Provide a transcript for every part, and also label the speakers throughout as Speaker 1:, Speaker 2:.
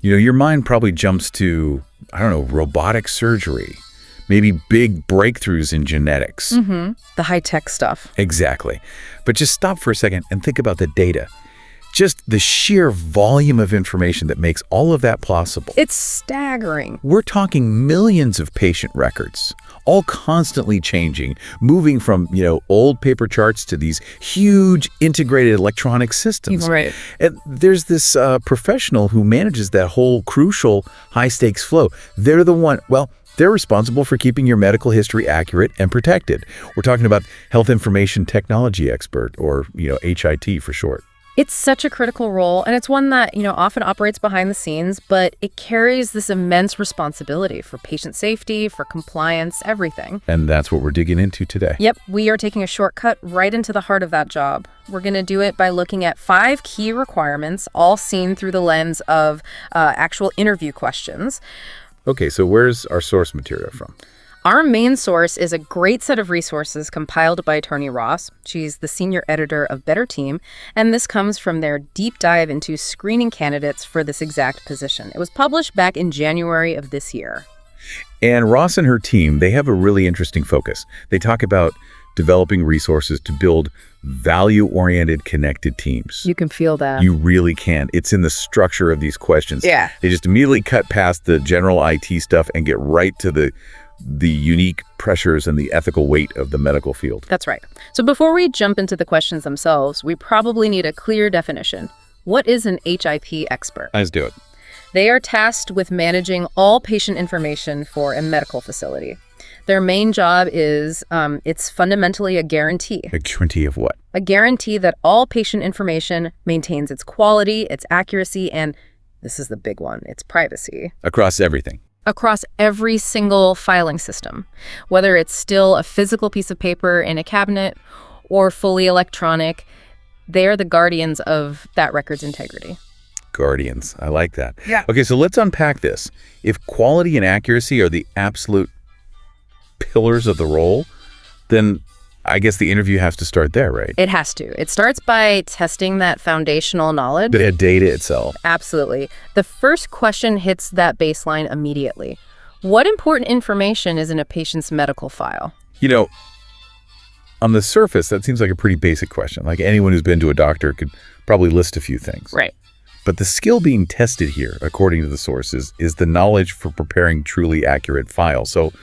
Speaker 1: Your mind probably jumps to, I don't know, robotic surgery, maybe big breakthroughs in genetics.
Speaker 2: The high-tech stuff.
Speaker 1: Exactly. But just stop for a second and think about the data. Just the sheer volume of information that makes all of that possible.
Speaker 2: It's staggering.
Speaker 1: We're talking millions of patient records, all constantly changing, moving from, old paper charts to these huge integrated electronic systems.
Speaker 2: Right.
Speaker 1: And there's this professional who manages that whole crucial high-stakes flow. They're responsible for keeping your medical history accurate and protected. We're talking about Health Information Technology expert, or, HIT for short.
Speaker 2: It's such a critical role, and it's one that, often operates behind the scenes, but it carries this immense responsibility for patient safety, for compliance, everything.
Speaker 1: And that's what we're digging into today.
Speaker 2: Yep, we are taking a shortcut right into the heart of that job. We're going to do it by looking at 5 key requirements, all seen through the lens of actual interview questions.
Speaker 1: Okay, so where's our source material from?
Speaker 2: Our main source is a great set of resources compiled by Tony Ross. She's the senior editor of Better Team, and this comes from their deep dive into screening candidates for this exact position. It was published back in January of this year.
Speaker 1: And Ross and her team, they have a really interesting focus. They talk about developing resources to build value-oriented, connected teams.
Speaker 2: You can feel that.
Speaker 1: You really can. It's in the structure of these questions.
Speaker 2: Yeah.
Speaker 1: They just immediately cut past the general IT stuff and get right to the unique pressures and the ethical weight of the medical field.
Speaker 2: That's right. So before we jump into the questions themselves, we probably need a clear definition. What is an HIP expert?
Speaker 1: Let's do it.
Speaker 2: They are tasked with managing all patient information for a medical facility. Their main job is, it's fundamentally a guarantee.
Speaker 1: A guarantee of what?
Speaker 2: A guarantee that all patient information maintains its quality, its accuracy, and this is the big one, its privacy.
Speaker 1: Across everything.
Speaker 2: Across every single filing system, whether it's still a physical piece of paper in a cabinet or fully electronic, they are the guardians of that record's integrity.
Speaker 1: Guardians. I like that.
Speaker 2: Yeah.
Speaker 1: Okay, so let's unpack this. If quality and accuracy are the absolute pillars of the role, then I guess the interview has to start there, right?
Speaker 2: It has to. It starts by testing that foundational knowledge.
Speaker 1: The data itself.
Speaker 2: Absolutely. The first question hits that baseline immediately. What important information is in a patient's medical file?
Speaker 1: On the surface, that seems like a pretty basic question. Like anyone who's been to a doctor could probably list a few things.
Speaker 2: Right.
Speaker 1: But the skill being tested here, according to the sources, is the knowledge for preparing truly accurate files. So,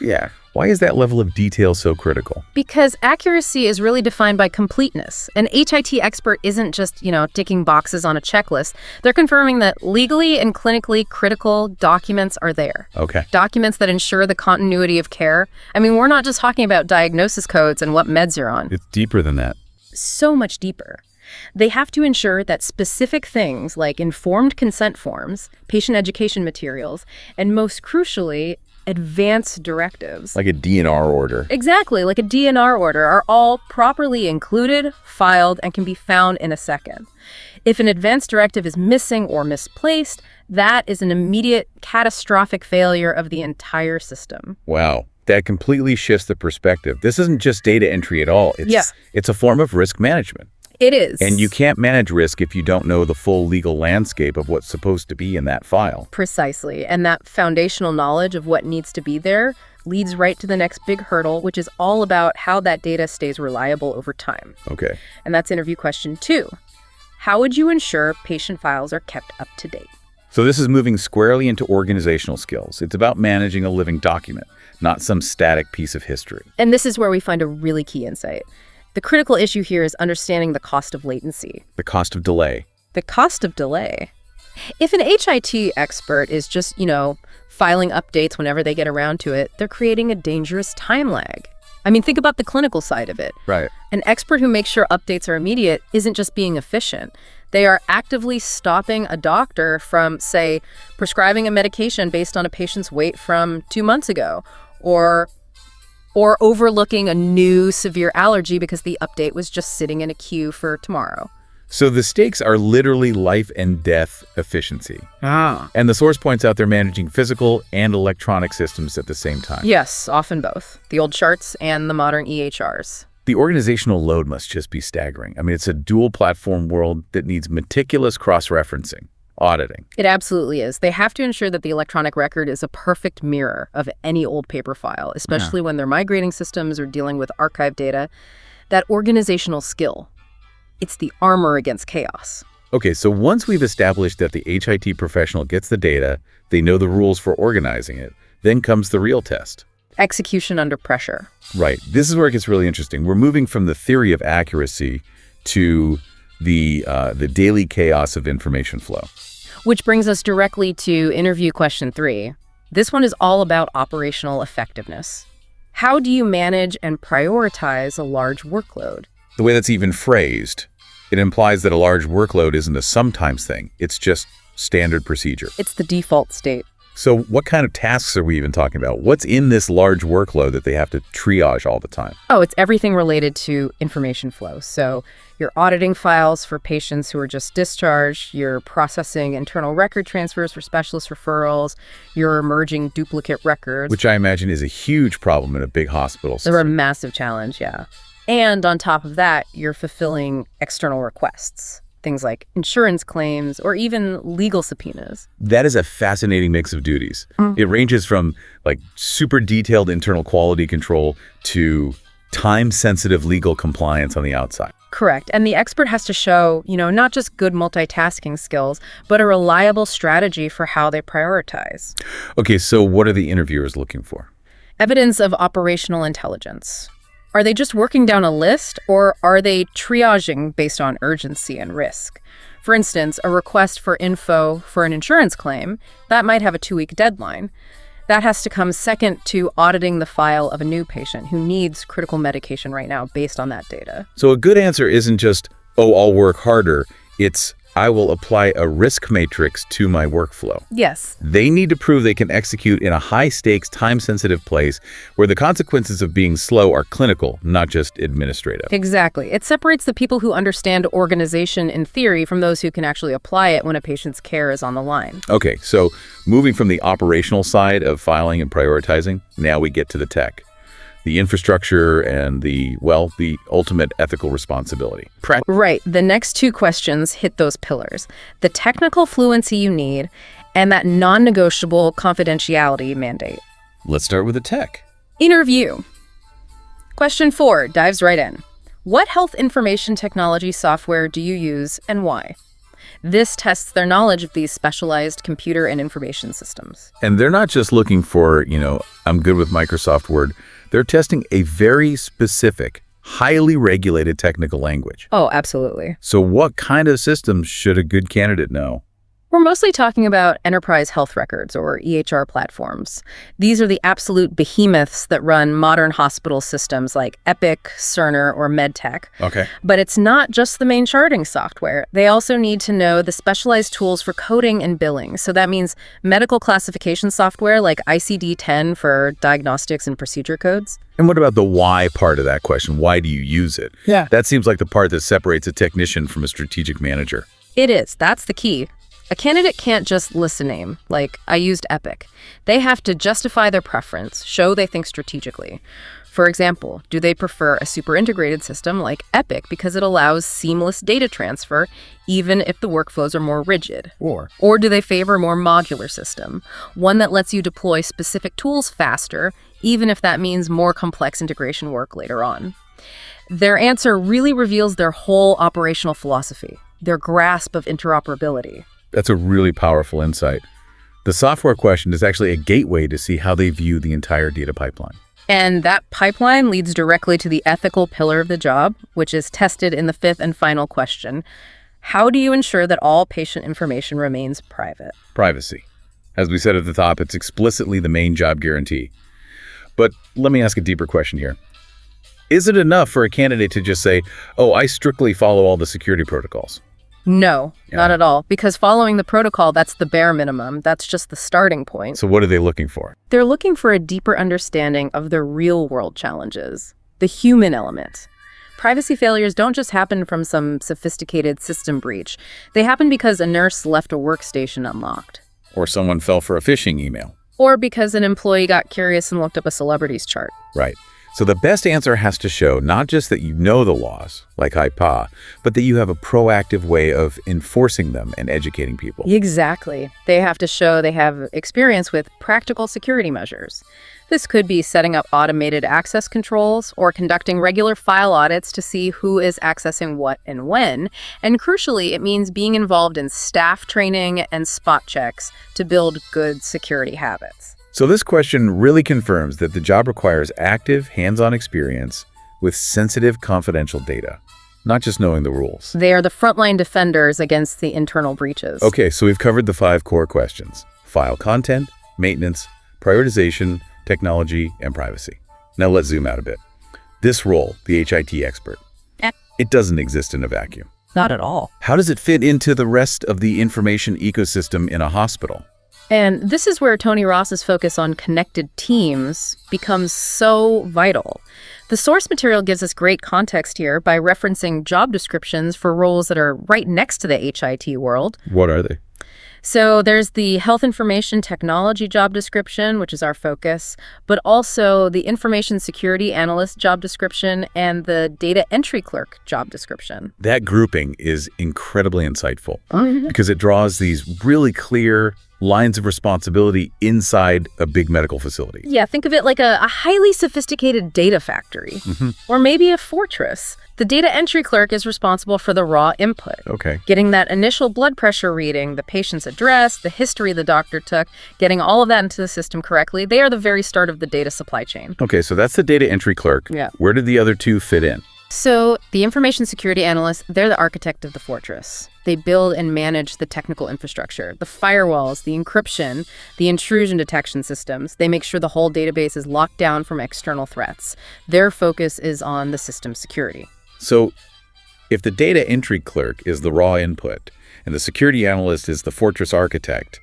Speaker 1: why is that level of detail so critical?
Speaker 2: Because accuracy is really defined by completeness. An HIT expert isn't just, ticking boxes on a checklist. They're confirming that legally and clinically critical documents are there.
Speaker 1: Okay.
Speaker 2: Documents that ensure the continuity of care. I mean, we're not just talking about diagnosis codes and what meds you're on.
Speaker 1: It's deeper than that.
Speaker 2: So much deeper. They have to ensure that specific things like informed consent forms, patient education materials, and most crucially, advance directives.
Speaker 1: Like a DNR order.
Speaker 2: Exactly, like a DNR order, are all properly included, filed, and can be found in a second. If an advance directive is missing or misplaced, that is an immediate catastrophic failure of the entire system.
Speaker 1: Wow. That completely shifts the perspective. This isn't just data entry at all. It's a form of risk management.
Speaker 2: It is.
Speaker 1: And you can't manage risk if you don't know the full legal landscape of what's supposed to be in that file.
Speaker 2: Precisely. And that foundational knowledge of what needs to be there leads right to the next big hurdle, which is all about how that data stays reliable over time.
Speaker 1: Okay.
Speaker 2: And that's interview question 2. How would you ensure patient files are kept up to date?
Speaker 1: So this is moving squarely into organizational skills. It's about managing a living document, not some static piece of history.
Speaker 2: And this is where we find a really key insight. The critical issue here is understanding the cost of latency.
Speaker 1: The cost of delay.
Speaker 2: The cost of delay. If an HIT expert is just, filing updates whenever they get around to it, they're creating a dangerous time lag. I mean, think about the clinical side of it.
Speaker 1: Right.
Speaker 2: An expert who makes sure updates are immediate isn't just being efficient. They are actively stopping a doctor from, say, prescribing a medication based on a patient's weight from 2 months ago, or overlooking a new severe allergy because the update was just sitting in a queue for tomorrow.
Speaker 1: So the stakes are literally life and death efficiency. And the source points out they're managing physical and electronic systems at the same time.
Speaker 2: Yes, often both. The old charts and the modern EHRs.
Speaker 1: The organizational load must just be staggering. I mean, it's a dual platform world that needs meticulous cross-referencing. auditing.
Speaker 2: It absolutely is. They have to ensure that the electronic record is a perfect mirror of any old paper file, especially when they're migrating systems or dealing with archive data. That organizational skill, it's the armor against chaos.
Speaker 1: Okay, so once we've established that the HIT professional gets the data, they know the rules for organizing it, then comes the real test.
Speaker 2: Execution under pressure.
Speaker 1: Right. This is where it gets really interesting. We're moving from the theory of accuracy to the daily chaos of information flow.
Speaker 2: Which brings us directly to interview question 3. This one is all about operational effectiveness. How do you manage and prioritize a large workload?
Speaker 1: The way that's even phrased, it implies that a large workload isn't a sometimes thing. It's just standard procedure.
Speaker 2: It's the default state.
Speaker 1: So what kind of tasks are we even talking about? What's in this large workload that they have to triage all the time?
Speaker 2: Oh, it's everything related to information flow. So you're auditing files for patients who are just discharged, you're processing internal record transfers for specialist referrals, you're merging duplicate records.
Speaker 1: Which I imagine is a huge problem in a big hospital system.
Speaker 2: They're a massive challenge, yeah. And on top of that, you're fulfilling external requests. Things like insurance claims or even legal subpoenas.
Speaker 1: That is a fascinating mix of duties. It ranges from like super detailed internal quality control to time-sensitive legal compliance on the outside.
Speaker 2: Correct. And the expert has to show, not just good multitasking skills, but a reliable strategy for how they prioritize.
Speaker 1: Okay, so what are the interviewers looking for?
Speaker 2: Evidence of operational intelligence. Are they just working down a list, or are they triaging based on urgency and risk? For instance, a request for info for an insurance claim, that might have a 2-week deadline. That has to come second to auditing the file of a new patient who needs critical medication right now based on that data.
Speaker 1: So a good answer isn't just, oh, I'll work harder. It's, I will apply a risk matrix to my workflow.
Speaker 2: Yes.
Speaker 1: They need to prove they can execute in a high-stakes, time-sensitive place where the consequences of being slow are clinical, not just administrative.
Speaker 2: Exactly. It separates the people who understand organization in theory from those who can actually apply it when a patient's care is on the line.
Speaker 1: Okay, so moving from the operational side of filing and prioritizing, now we get to the tech. The infrastructure and the ultimate ethical responsibility.
Speaker 2: Right. The next 2 questions hit those pillars. The technical fluency you need and that non-negotiable confidentiality mandate.
Speaker 1: Let's start with the tech.
Speaker 2: Interview. Question 4 dives right in. What health information technology software do you use and why? This tests their knowledge of these specialized computer and information systems.
Speaker 1: And they're not just looking for, I'm good with Microsoft Word. They're testing a very specific, highly regulated technical language.
Speaker 2: Oh, absolutely.
Speaker 1: So what kind of systems should a good candidate know?
Speaker 2: We're mostly talking about enterprise health records, or EHR platforms. These are the absolute behemoths that run modern hospital systems like Epic, Cerner, or MedTech.
Speaker 1: Okay.
Speaker 2: But it's not just the main charting software. They also need to know the specialized tools for coding and billing. So that means medical classification software like ICD-10 for diagnostics and procedure codes.
Speaker 1: And what about the why part of that question? Why do you use it?
Speaker 2: Yeah.
Speaker 1: That seems like the part that separates a technician from a strategic manager.
Speaker 2: It is. That's the key. A candidate can't just list a name, like, I used Epic. They have to justify their preference, show they think strategically. For example, do they prefer a super integrated system like Epic because it allows seamless data transfer, even if the workflows are more rigid? Or do they favor a more modular system, one that lets you deploy specific tools faster, even if that means more complex integration work later on? Their answer really reveals their whole operational philosophy, their grasp of interoperability.
Speaker 1: That's a really powerful insight. The software question is actually a gateway to see how they view the entire data pipeline.
Speaker 2: And that pipeline leads directly to the ethical pillar of the job, which is tested in the 5th and final question. How do you ensure that all patient information remains private?
Speaker 1: Privacy. As we said at the top, it's explicitly the main job guarantee. But let me ask a deeper question here. Is it enough for a candidate to just say, oh, I strictly follow all the security protocols?
Speaker 2: No, not at all. Because following the protocol, that's the bare minimum. That's just the starting point.
Speaker 1: So what are they looking for?
Speaker 2: They're looking for a deeper understanding of the real-world challenges, the human element. Privacy failures don't just happen from some sophisticated system breach. They happen because a nurse left a workstation unlocked.
Speaker 1: Or someone fell for a phishing email.
Speaker 2: Or because an employee got curious and looked up a celebrity's chart.
Speaker 1: Right. So the best answer has to show not just that you know the laws, like HIPAA, but that you have a proactive way of enforcing them and educating people.
Speaker 2: Exactly. They have to show they have experience with practical security measures. This could be setting up automated access controls or conducting regular file audits to see who is accessing what and when. And crucially, it means being involved in staff training and spot checks to build good security habits.
Speaker 1: So this question really confirms that the job requires active, hands-on experience with sensitive, confidential data, not just knowing the rules.
Speaker 2: They are the frontline defenders against the internal breaches.
Speaker 1: Okay, so we've covered the 5 core questions: file content, maintenance, prioritization, technology, and privacy. Now let's zoom out a bit. This role, the HIT expert, it doesn't exist in a vacuum.
Speaker 2: Not at all.
Speaker 1: How does it fit into the rest of the information ecosystem in a hospital?
Speaker 2: And this is where Tony Ross's focus on connected teams becomes so vital. The source material gives us great context here by referencing job descriptions for roles that are right next to the HIT world.
Speaker 1: What are they?
Speaker 2: So there's the Health Information Technology job description, which is our focus, but also the Information Security Analyst job description and the Data Entry Clerk job description.
Speaker 1: That grouping is incredibly insightful because it draws these really clear lines of responsibility inside a big medical facility.
Speaker 2: Yeah, think of it like a highly sophisticated data factory, or maybe a fortress. The data entry clerk is responsible for the raw input.
Speaker 1: Okay.
Speaker 2: Getting that initial blood pressure reading, the patient's address, the history the doctor took, getting all of that into the system correctly. They are the very start of the data supply chain.
Speaker 1: Okay, so that's the data entry clerk.
Speaker 2: Yeah.
Speaker 1: Where did the other 2 fit in?
Speaker 2: So the information security analysts, they're the architect of the fortress. They build and manage the technical infrastructure, the firewalls, the encryption, the intrusion detection systems. They make sure the whole database is locked down from external threats. Their focus is on the system security.
Speaker 1: So if the data entry clerk is the raw input and the security analyst is the fortress architect,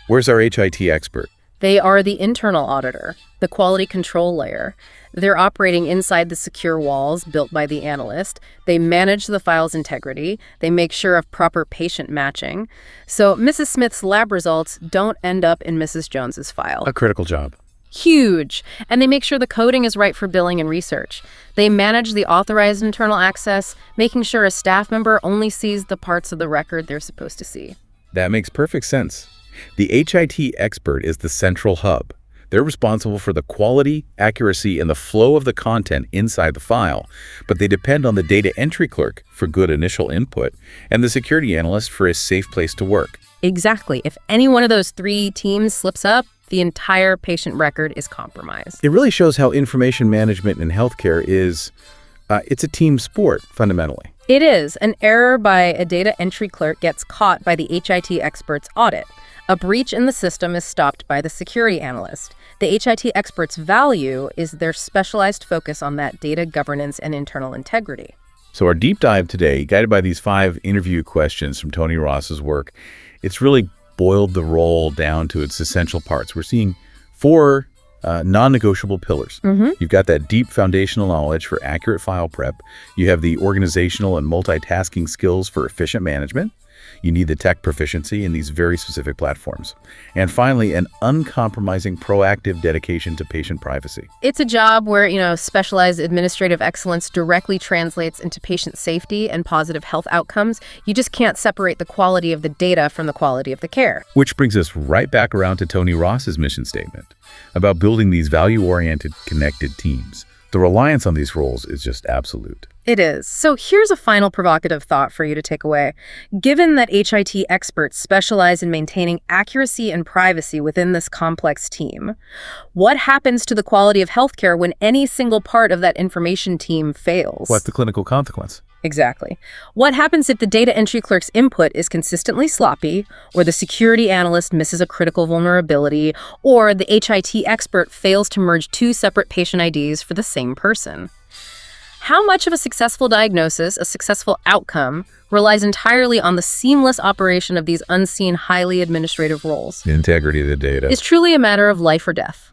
Speaker 1: where's our HIT expert?
Speaker 2: They are the internal auditor, the quality control layer. They're operating inside the secure walls built by the analyst. They manage the file's integrity. They make sure of proper patient matching. So Mrs. Smith's lab results don't end up in Mrs. Jones's file.
Speaker 1: A critical job.
Speaker 2: Huge. And they make sure the coding is right for billing and research. They manage the authorized internal access, making sure a staff member only sees the parts of the record they're supposed to see.
Speaker 1: That makes perfect sense. The HIT expert is the central hub. They're responsible for the quality, accuracy, and the flow of the content inside the file, but they depend on the data entry clerk for good initial input and the security analyst for a safe place to work.
Speaker 2: Exactly. If any one of those 3 teams slips up, the entire patient record is compromised.
Speaker 1: It really shows how information management in healthcare is, it's a team sport, fundamentally.
Speaker 2: It is. An error by a data entry clerk gets caught by the HIT expert's audit. A breach in the system is stopped by the security analyst. The HIT expert's value is their specialized focus on that data governance and internal integrity.
Speaker 1: So our deep dive today, guided by these 5 interview questions from Tony Ross's work, it's really boiled the role down to its essential parts. We're seeing 4 non-negotiable pillars. You've got that deep foundational knowledge for accurate file prep. You have the organizational and multitasking skills for efficient management. You need the tech proficiency in these very specific platforms. And finally, an uncompromising proactive dedication to patient privacy.
Speaker 2: It's a job where, specialized administrative excellence directly translates into patient safety and positive health outcomes. You just can't separate the quality of the data from the quality of the care.
Speaker 1: Which brings us right back around to Tony Ross's mission statement about building these value-oriented, connected teams. The reliance on these roles is just absolute.
Speaker 2: It is. So here's a final provocative thought for you to take away. Given that HIT experts specialize in maintaining accuracy and privacy within this complex team, what happens to the quality of healthcare when any single part of that information team fails?
Speaker 1: What's the clinical consequence?
Speaker 2: Exactly. What happens if the data entry clerk's input is consistently sloppy, or the security analyst misses a critical vulnerability, or the HIT expert fails to merge 2 separate patient IDs for the same person? How much of a successful diagnosis, a successful outcome, relies entirely on the seamless operation of these unseen, highly administrative roles?
Speaker 1: The integrity of the data.
Speaker 2: It's truly a matter of life or death.